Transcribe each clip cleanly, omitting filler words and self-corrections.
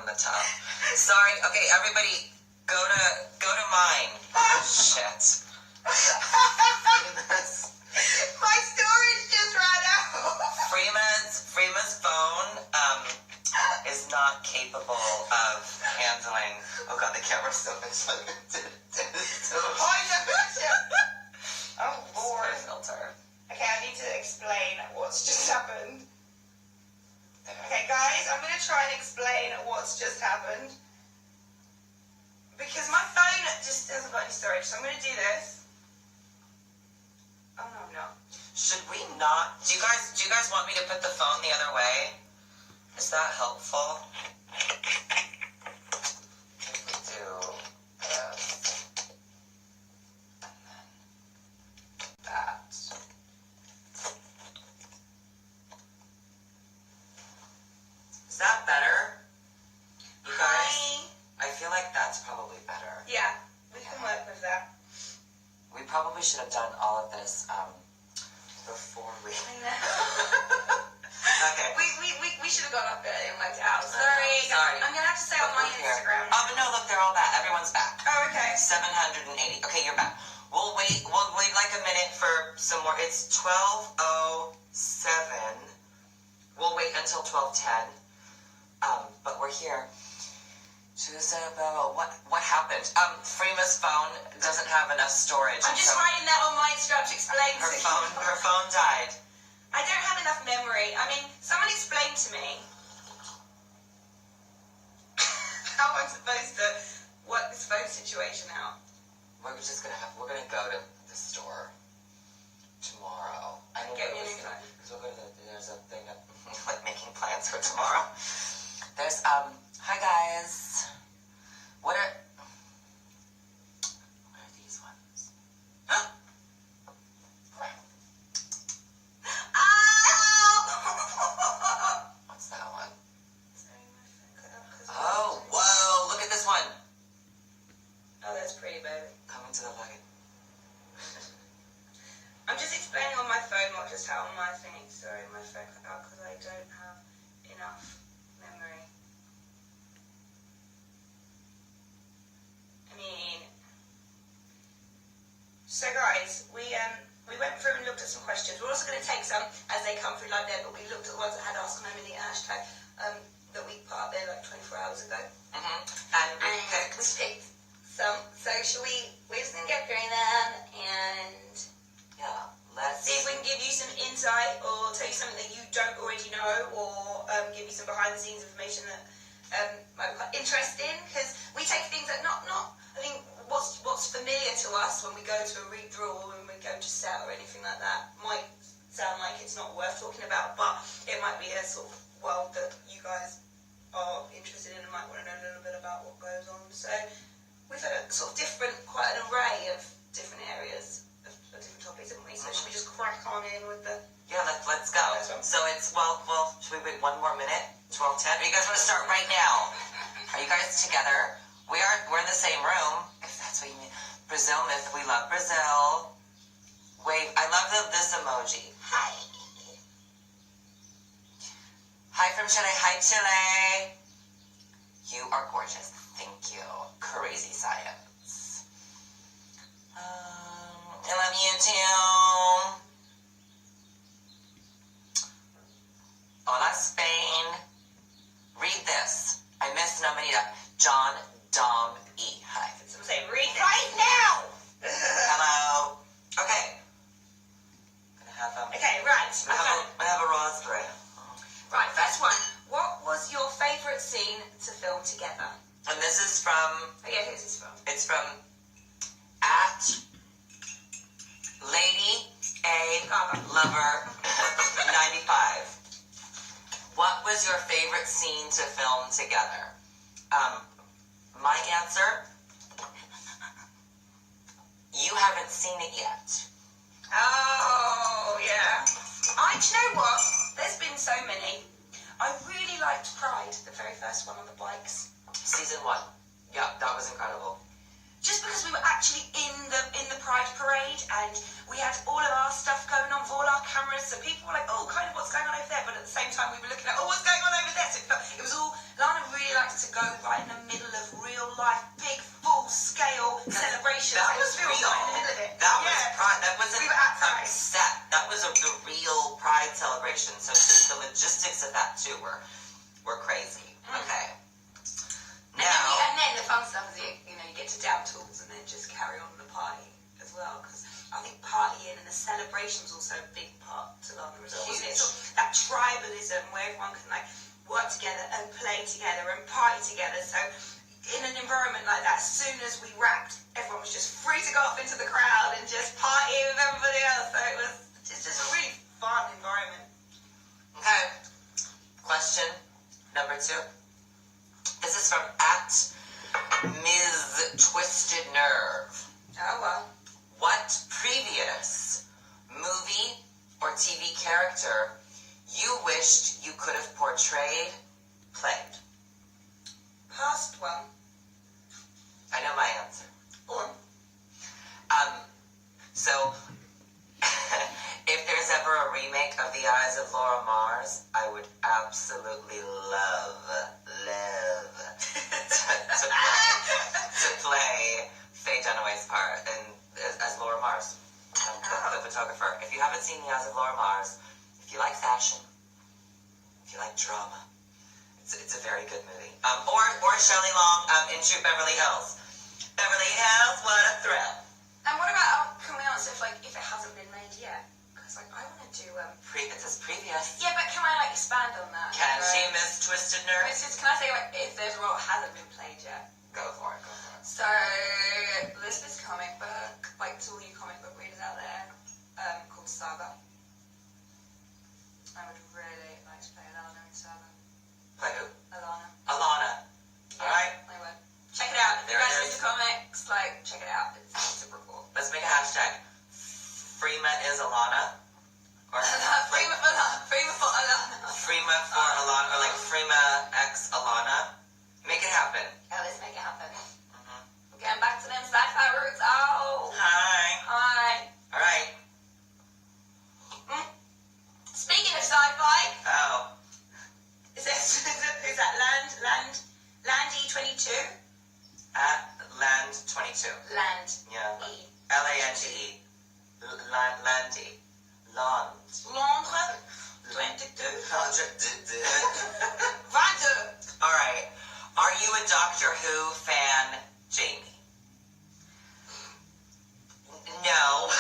the tub. Sorry. Okay, everybody, go to mine. Shit. My storage just ran out. Freema's phone is not capable of handling. Oh god, the camera's so much like Oh Lord. Filter. Okay, I need to explain what's just happened. Okay, guys, I'm gonna try and explain what's just happened because my phone just hasn't got any storage. So I'm gonna do this. Oh no, I'm not. Should we not? Do you guys want me to put the phone the other way? Is that helpful? If we do this, and then that. Is that better? You guys? Hi. I feel like that's probably better. Yeah, we can work with that. We probably should have done all of this before we. I know. Okay. We should have gone up there and worked it out. Sorry. I'm gonna have to say on my Instagram. Oh, but no, look, they're all back. Everyone's back. Oh, okay. 780. Okay, you're back. We'll wait like a minute for some more. It's 12:07. We'll wait until 12:10. But we're here. What happened? Freema's phone doesn't have enough storage. I'm just writing that on my Instagram to explain to you. Her phone died. I don't have enough memory. I mean, someone explained to me how I'm supposed to work this phone situation out. We're gonna go to the store tomorrow. Get me an income. Because there's a thing of like making plans for tomorrow. There's hi guys. What are these ones? What's that one? Oh, whoa, look at this one. Oh, that's pretty, baby. Coming to the light. I'm just explaining on my phone, not just how on my thing. Sorry, my phone cut out because I don't have enough memory. I mean, so guys, we went through and looked at some questions. We're also going to take some as they come through like that, but we looked at the ones that had Ask Them in the hashtag that we put up there like 24 hours ago. And we picked some. So we're just going to get through them and let's see if we can give you some insight or tell you something that you don't already know or give you some behind the scenes information that might be quite interesting, because we take things that not I think what's familiar to us when we go to a read through or when we go to set or anything like that might sound like it's not worth talking about, but it might be a sort of world that you guys are interested in and might want to know a little bit about what goes on. So we've had a sort of quite an array of different areas of different topics, haven't we? So should we just crack on in with the... Yeah, let's go. So it's, well, should we wait one more minute? 12:10? Or you guys want to start right now? Are you guys together? We're in the same room, if that's what you mean. Brazil myth, we love Brazil. Wave, I love this emoji. Hi. Hi from Chile. Hi, Chile. You are gorgeous. Thank you. Crazy science. I love you too. Hola, Spain. Read this. I missed Nominita. John Dom E. Hi. So say, read right now! Hello. Okay. Okay, right. I have a raspberry. Right, first one. What was your favourite scene to film together? And this is from... Oh yeah, who's this from? It's from @Lady A Lover 95. What was your favorite scene to film together? My answer, you haven't seen it yet. Oh, yeah. Do you know what? There's been so many. I really liked Pride, the very first one on the bikes. Season 1. Yeah, that was incredible. just because we were actually in the Pride Parade and we had all of our stuff going on with all our cameras, so people were like, oh, kind of what's going on over there, but at the same time we were looking at, oh, what's going on over there? So it was all, Lana really likes to go right in the middle of real life, big, full scale celebrations. That was real. real. Right in the middle of it. That was Pride. That wasn't We were at Pride. set. That was the real Pride celebration. So just the logistics of that too were crazy. Okay. And then the fun stuff is you get to down tools and then just carry on the party as well, because I think partying and the celebration was also a big part to Lana as well, wasn't it? So that tribalism where everyone can like work together and play together and party together. So in an environment like that, as soon as we wrapped, everyone was just free to go off into the crowd and just party with everybody else. So it was just a really fun environment. Okay. Question number 2. This is from @Ms. Twisted Nerve. Oh, well. What previous movie or TV character you wished you could have played? Past one. I know my answer. Or So, if there's ever a remake of The Eyes of Laura Mars, I would absolutely love to play Faye Dunaway's part as Laura Mars, the photographer. If you haven't seen The Eyes of Laura Mars, if you like fashion, if you like drama, it's a very good movie. Or Shelley Long in Shoot Beverly Hills. Beverly Hills, what a thrill. And what about, can we answer if it hasn't been made yet? Because I want to do It says previous. Yeah, but can I expand on that? Can she, Miss Twisted Nerve? Can I say if there's a role that hasn't been played yet? Go for it. So there's this comic book, to all you comic book readers out there, called Saga. I would really like to play Alana in Saga. Play who? Alana. Yeah, alright. I would. Check it out. If you There it guys is. read the comics, check it out. It's super cool. Let's make a hashtag. Freema is Alana. Or Freema for Alana. Freema for Alana. Or Freema x Alana. Make it happen. Yeah, let's make it happen. Mm-hmm. We're getting back to them sci-fi roots. Oh. Hi. Alright. Speaking of sci-fi, Oh. is that Landy 22? @Land22. Land. Yeah. E. Lande. Landy. Land. Londres 22. 22. 22. Alright. Are you a Doctor Who fan, Jamie? No.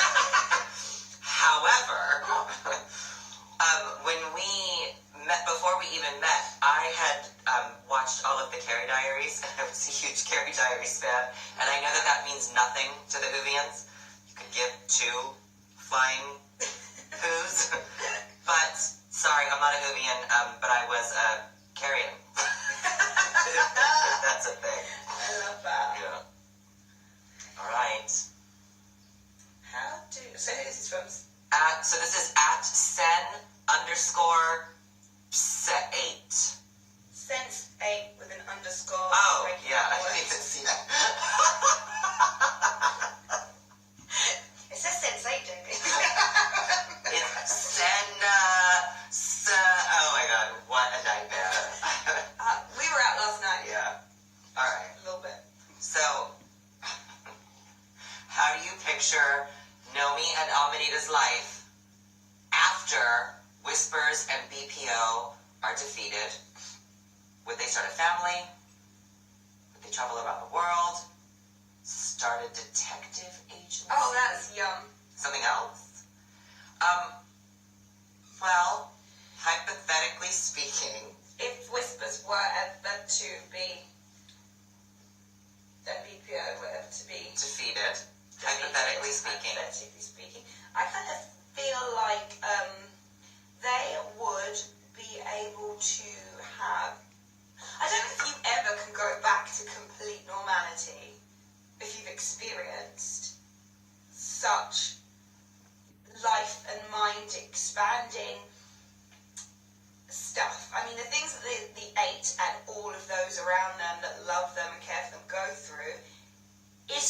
However, when we met, before we even met, I had watched all of the Carrie Diaries, and I was a huge Carrie Diaries fan, and I know that means nothing to the Whovians. You could give 2 flying Whos, but sorry, I'm not a Whovian, but I was a Carrion. That's a thing. I love that. Yeah. Alright. So who is this from? So this is @sen_8. Sense 8 with an underscore. Oh, yeah, I didn't even see that. It says Sense 8, Jamie. It's oh my god, what a nightmare. We were out last night. Yeah. Alright. A little bit. So, how do you picture Nomi and Amanita's life after Whispers and BPO are defeated? Would they start a family? Would they travel around the world? Start a detective agency? Oh, that's yum. Something else? Well, hypothetically speaking, If Whispers were ever to be, then BPO were ever to be defeated, hypothetically speaking. Hypothetically speaking, I kind of feel like they would be able to have. I don't know if you ever can go back to complete normality if you've experienced such life and mind expanding stuff. I mean, the things that the 8 and all of those around them that love them and care for them go through is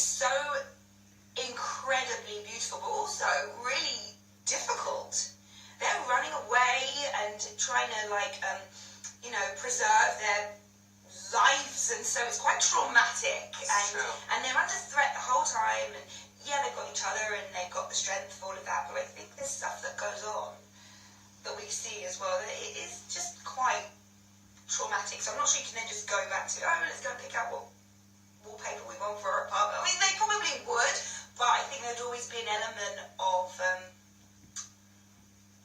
sex, and so it's quite traumatic. And they're under threat the whole time. And yeah, they've got each other and they've got the strength for all of that. But I think there's stuff that goes on that we see as well that it is just quite traumatic. So I'm not sure you can then just go back to, oh, let's go and pick out what wallpaper we want for our apartment. I mean, they probably would, but I think there'd always be an element of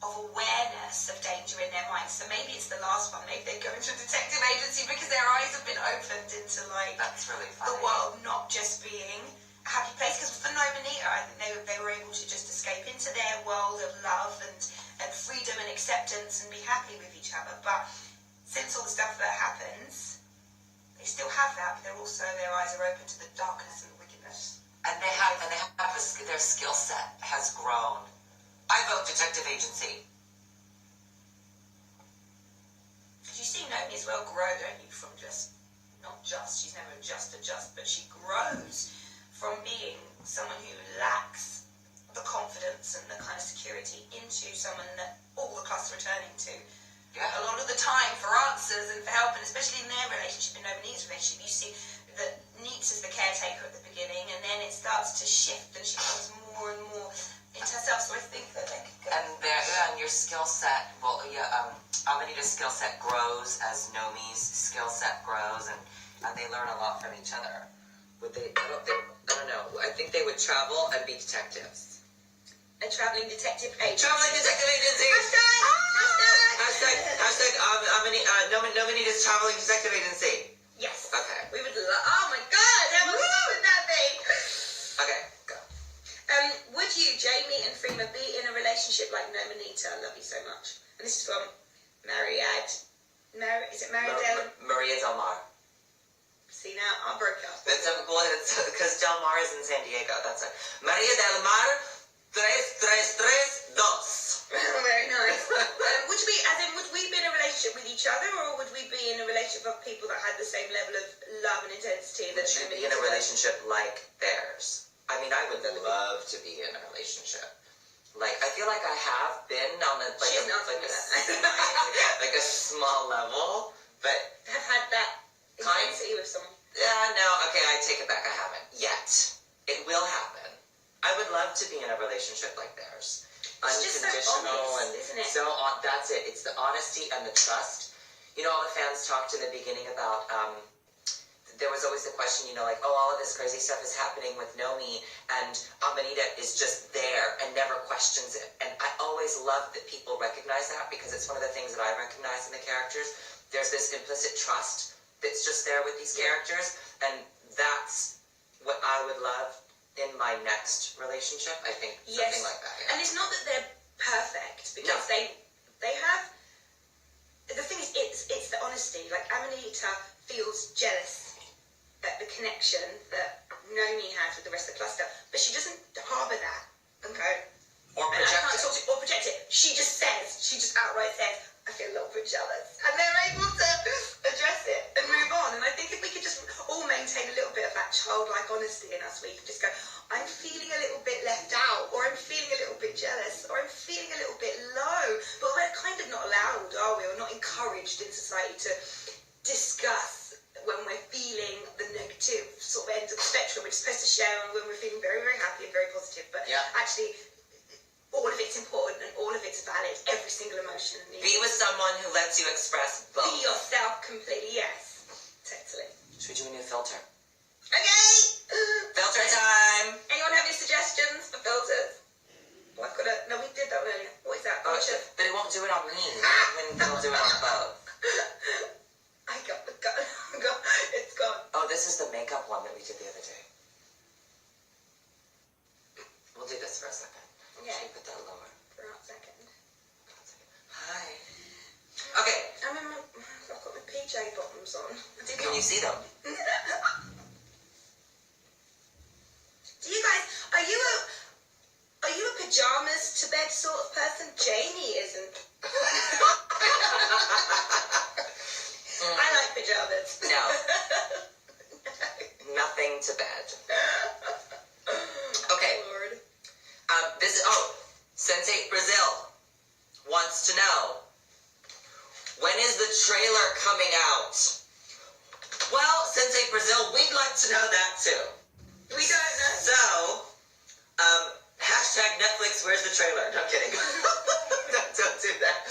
awareness of danger in their minds. So maybe it's the last one. Maybe they go into a detective agency because their eyes have been opened into like that's really funny. The world not just being a happy place. Because for Nominita, I think they were able to just escape into their world of love and freedom and acceptance and be happy with each other. But since all the stuff that happens, they still have that, but they're also, their eyes are open to the darkness and the wickedness. And they have their skill set has grown. I vote detective agency. Because you see Nomi as well grow, don't you, from just, not just, she's never just, but she grows from being someone who lacks the confidence and the kind of security into someone that all the class are returning to. Yeah. A lot of the time for answers and for help, and especially in their relationship, in Nominita's relationship, you see that Neats is the caretaker at the beginning, and then it starts to shift, and she becomes more and more into herself. So I think that they could go. And your skill set, Amanita's skill set grows as Nomi's skill set grows, and they learn a lot from each other. Would they? I don't know. I think they would travel and be detectives. A traveling detective agency. Traveling detective agency. Hashtag Nominita's traveling detective agency. Yes. Okay. We would oh my god, how much fun would that be? Okay, go. Would you, Jamie and Freema, be in a relationship like Nominita? I love you so much. And this is from Maria Del Mar. See now, I broke up. That's because Del Mar is in San Diego. That's it. Maria Del Mar 3332. Very nice. Would we be in a relationship with each other, or would we be in a relationship of people that had the same level of love and intensity that Would you be in a relationship like theirs? I mean, I would love to be in a relationship. Like, I feel like I have been on a like a small level, but have had that intensity with someone. Yeah, no, okay, I take it back. I haven't yet. It will happen. I would love to be in a relationship like theirs. It's just so honest, isn't it? So that's it. It's the honesty and the trust. You know, all the fans talked in the beginning about, there was always the question, you know, like, oh, all of this crazy stuff is happening with Nomi, and Amanita is just there and never questions it. And I always love that people recognize that, because it's one of the things that I recognize in the characters. There's this implicit trust that's just there with these characters, and that's what I would love in my next relationship. I think something like that. Yeah. And it's not that they're perfect, because they have. The thing is, it's the honesty. Like, Amanita feels jealous at the connection that Nomi has with the rest of the cluster, but she doesn't harbour that. Okay. Or project it. She just outright says, I feel a little bit jealous. And they're able to address it and move on. And I think if we could just all maintain a little bit of that childlike honesty in us, we can just go, I'm feeling a little bit left out, or I'm feeling a little bit jealous, or I'm feeling a little bit low. But we're kind of not allowed, are we? Or not encouraged in society to discuss when we're feeling the negative sort of end of the spectrum. We're supposed to share when we're feeling very, very happy and very positive. But actually, all of it's important and all of it's valid. Every single emotion. Be with someone who lets you express both. Be yourself completely. Yes, totally. Should we do a new filter? Okay. Filter time. Anyone have any suggestions for filters? Oh, I've got a. No, we did that earlier. What is that? Oh, but it won't do it on me. It'll do it on both. I got. It's gone. Oh, this is the makeup one that we did the other day. We'll do this for a second. Okay. Should we put that lower? For a second. Hi. Okay. I've got my PJ bottoms on. Can you see them? Do you guys? Are you a pajamas to bed sort of person? Jamie isn't. I like pajamas. No. Nothing to bed. Okay. Lord. Sensei Brazil wants to know, when is the trailer coming out? Well, Brazil? We'd like to know that too. We don't know. So, hashtag Netflix, where's the trailer? No, I'm kidding. don't do that.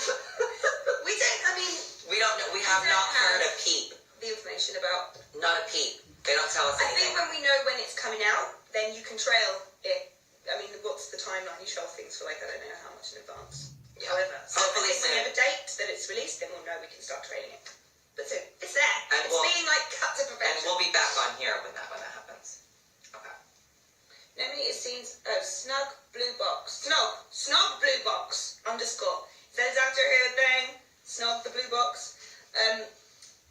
We don't, I mean... We don't know. We have not heard a peep. The information about... Not a peep. They don't tell us anything. I think when we know when it's coming out, then you can trail it. I mean, what's the timeline? You trail things for, like, I don't know how much in advance. Yeah. However, so hopefully I think soon. when we have a date that it's released, then we'll know we can start trailing it. But so, it's there. And it's being, like, cut to perfection. And we'll be back on here when that happens. Okay. Nobody is seen... Oh, snug blue box. Snog blue box, underscore. Is that a Doctor Who thing? Snog the blue box.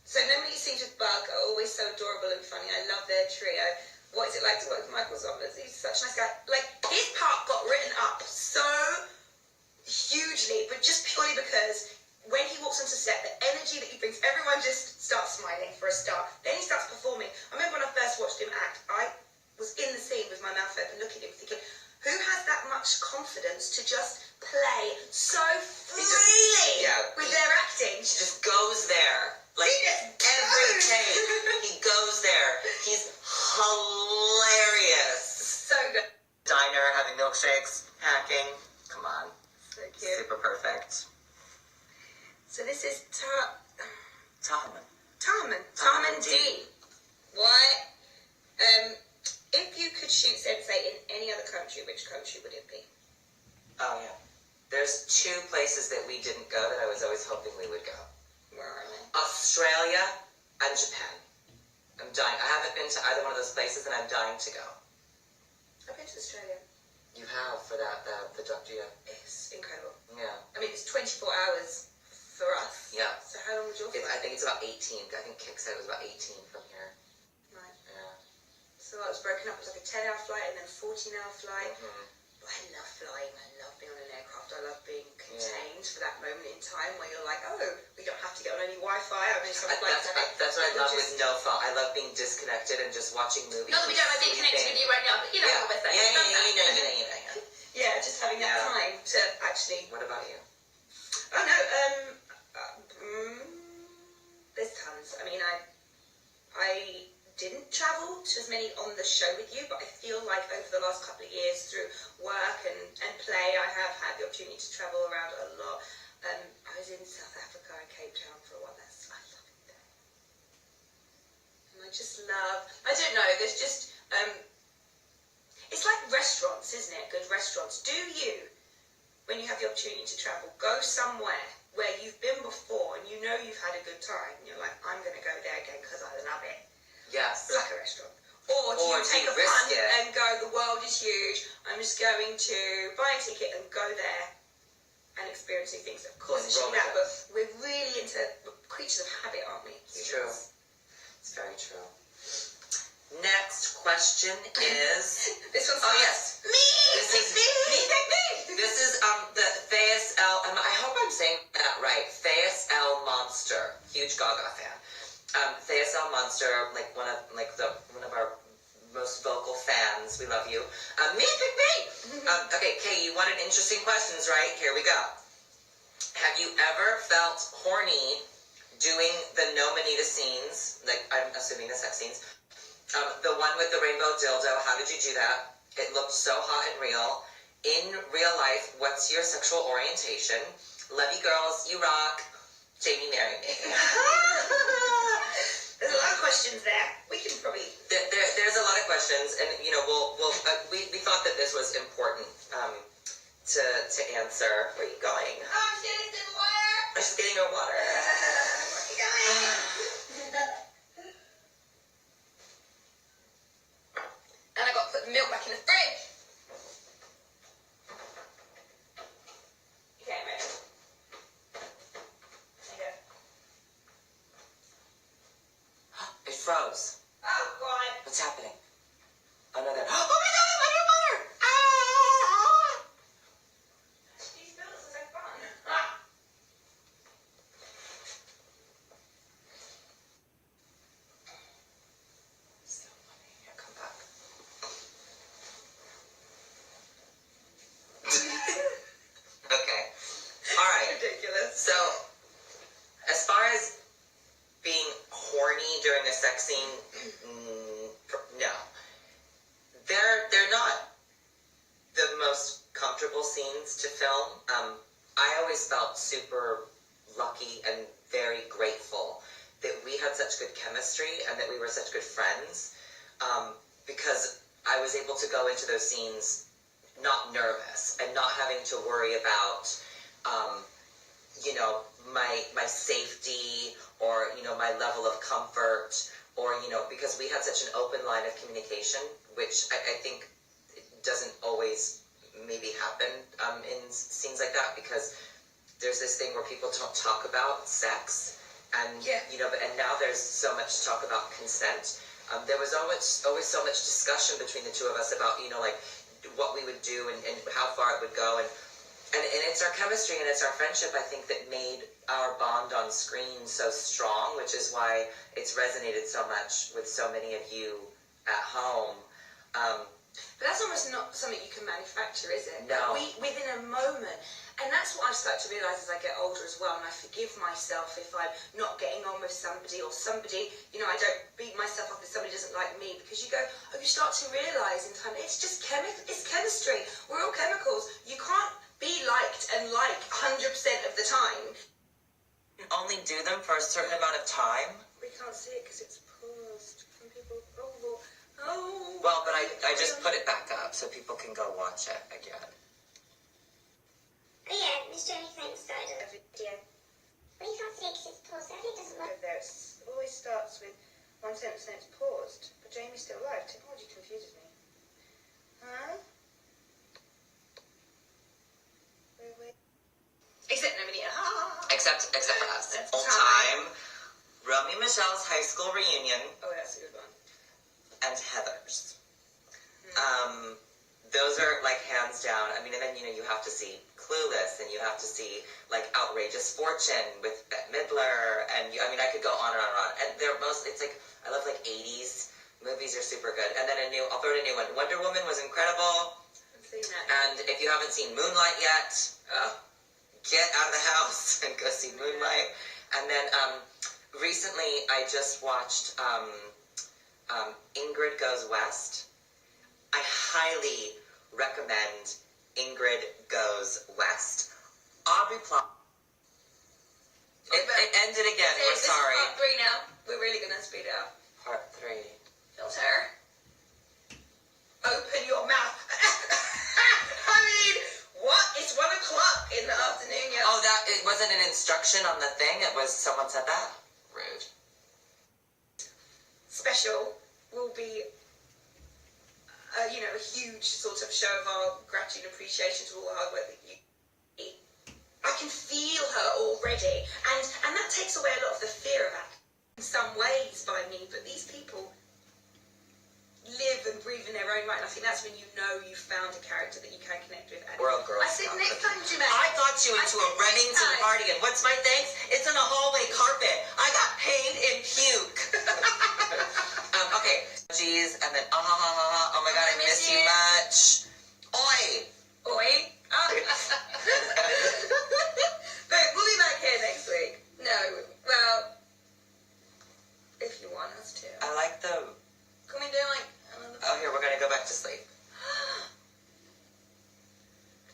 So nobody seems with Bug are always so adorable and funny. I love their trio. What is it like to work with Michael Zombers? He's such a nice guy. Like, his part got written up so hugely, but just purely because when he walks onto set, the energy that he brings, everyone just starts smiling for a start. Then he starts performing. I remember when I first watched him act, I was in the scene with my mouth open looking at him thinking, who has that much confidence to just play so freely with their acting? He just goes there. Like, every take, he goes there. He's hilarious. So good. Diner, having milkshakes, hacking. Come on. So cute. Super perfect. So this is Tarman D. What? If you could shoot Sensei in any other country, which country would it be? Oh, yeah. There's two places that we didn't go that I was always hoping we would go. Where are they? Australia and Japan. I'm dying. I haven't been to either one of those places, and I'm dying to go. I've been to Australia. You have for that the Doctor. It's incredible. Yeah. I mean, it's 24 hours for us. Yeah. So how long would your flight? I think it's about 18. I think Kik said it was about 18 from here. Right. Yeah. So it was broken up. It was like a 10-hour flight and then a 14-hour flight. Mm-hmm. But I love flying. I love being on an aircraft. I love being contained for that moment in time where you're like, oh, we don't have to get on any Wi-Fi. I mean, some flights have it. That's what I love with no phone. I love being disconnected and just watching movies. Not that we don't like being connected with you right now, but you know what we're saying. Yeah. Yeah, just having that time to actually... What about you? Oh, no, there's tons. I mean, I didn't travel to as many on the show with you, but I feel like over the last couple of years through work and play, I have had the opportunity to travel around a lot. I was in South Africa and Cape Town for a while. I love it there. And I just love... I don't know, there's just... it's like restaurants, isn't it? Good restaurants. Do you, when you have the opportunity to travel, go somewhere where you've been before and you know you've had a good time and you're like, I'm going to go there again because I love it. Yes. Like a restaurant. Or do you take a punt and go, the world is huge, I'm just going to buy a ticket and go there and experience new things. Of course it should be that, but we're really into creatures of habit, aren't we? It's true. It's very true. Next question is... This one's... Oh, yes. This is the Thais L... I hope I'm saying that right. Thais L Monster. Huge Gaga fan. Thais L Monster, like one of our most vocal fans. We love you. Okay, Kay, you wanted interesting questions, right? Here we go. Have you ever felt horny doing the No Manita scenes? Like, I'm assuming the sex scenes. The one with the rainbow dildo, how did you do that? It looked so hot and real. In real life, what's your sexual orientation? Love you girls, you rock. Jamie, marry me. There's a lot of questions there. We can probably... There's a lot of questions, and you know, we thought that this was important to answer. Where are you going? Oh, I'm getting some water. I'm just getting her water. Where are you going? And I got to put the milk back in the fridge. Okay, I'm ready. There you go. It froze. Oh, God. What's happening? Oh no, there. Oh my God! I love your water. Ah! These bills are so fun. Ah. So funny. Here, come back. Okay. All right. Ridiculous. So, as far as being horny during a sex scene, mean, no. They're not the most comfortable scenes to film. I always felt super lucky and very grateful that we had such good chemistry and that we were such good friends, because I was able to go into those scenes not nervous and not having to worry about, my safety or, my level of comfort or, because we had such an open line of communication, which I think doesn't always maybe happen in scenes like that, because there's this thing where people don't talk about sex, and and now there's so much talk about consent. There was always so much discussion between the two of us about what we would do and how far it would go, and it's our chemistry and it's our friendship, I think, that made our bond on screen so strong, which is why it's resonated so much with so many of you at home. But that's almost not something you can manufacture, is it? No. Within a moment. And that's what I've started to realise as I get older as well, and I forgive myself if I'm not getting on with somebody, or somebody, I don't beat myself up if somebody doesn't like me, because you start to realise in time, it's just it's chemistry. We're all chemicals. You can't be liked and 100% of the time. You only do them for a certain amount of time. We can't see it because it's paused. Some people, Well, but I just put it back up so people can go watch it again. Oh yeah, Miss Jenny Frank started a video. Well, you can't see it because it's paused. I think it doesn't work. There, it always starts with one sentence and it's paused. But Jamie's still alive. Technology confuses me. Huh? Wait. Except nobody. Except for us. That's Full time. Romy Michelle's high school reunion. Oh, that's a good one. And Heather's. Those are hands down. I mean, and then you have to see Clueless, and you have to see Outrageous Fortune with Bette Midler, and I could go on and on and on. And they're mostly, I love 80s movies are super good. And then I'll throw in a new one. Wonder Woman was incredible. I've seen that. And if you haven't seen Moonlight yet, get out of the house and go see Moonlight. And then recently I just watched Ingrid Goes West. I highly recommend Ingrid Goes West. Aubrey Plaza. It ended again. We're sorry. This is part 3 now. We're really going to speed it up. Part 3. Filter. Open your mouth. I mean, what? It's 1 o'clock in the afternoon. Yeah. Oh, it wasn't an instruction on the thing. It was someone said that. Rude. Special will be a huge sort of show of our gratitude and appreciation to all the hard work that you do. I can feel her already, and that takes away a lot of the fear of acting in some ways by me, but these people live and breathe in their own right, and I think that's when you know you've found a character that you can connect with. And We're all girls. I said next time, Jimmy. I got you into a Remington cardigan. What's my thanks? It's on a hallway carpet. I got paid in puke. Okay. Jeez, and then oh my god, I miss you much. Oi. But we'll be back here next week. No, well, if you want us to. I like the. Can we do another? Oh, here, we're gonna go back to sleep.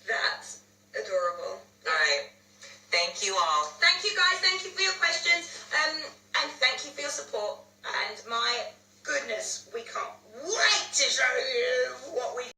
That's adorable. Alright. Thank you all. Thank you guys, thank you for your questions, and thank you for your support. And my goodness, we can't wait to show you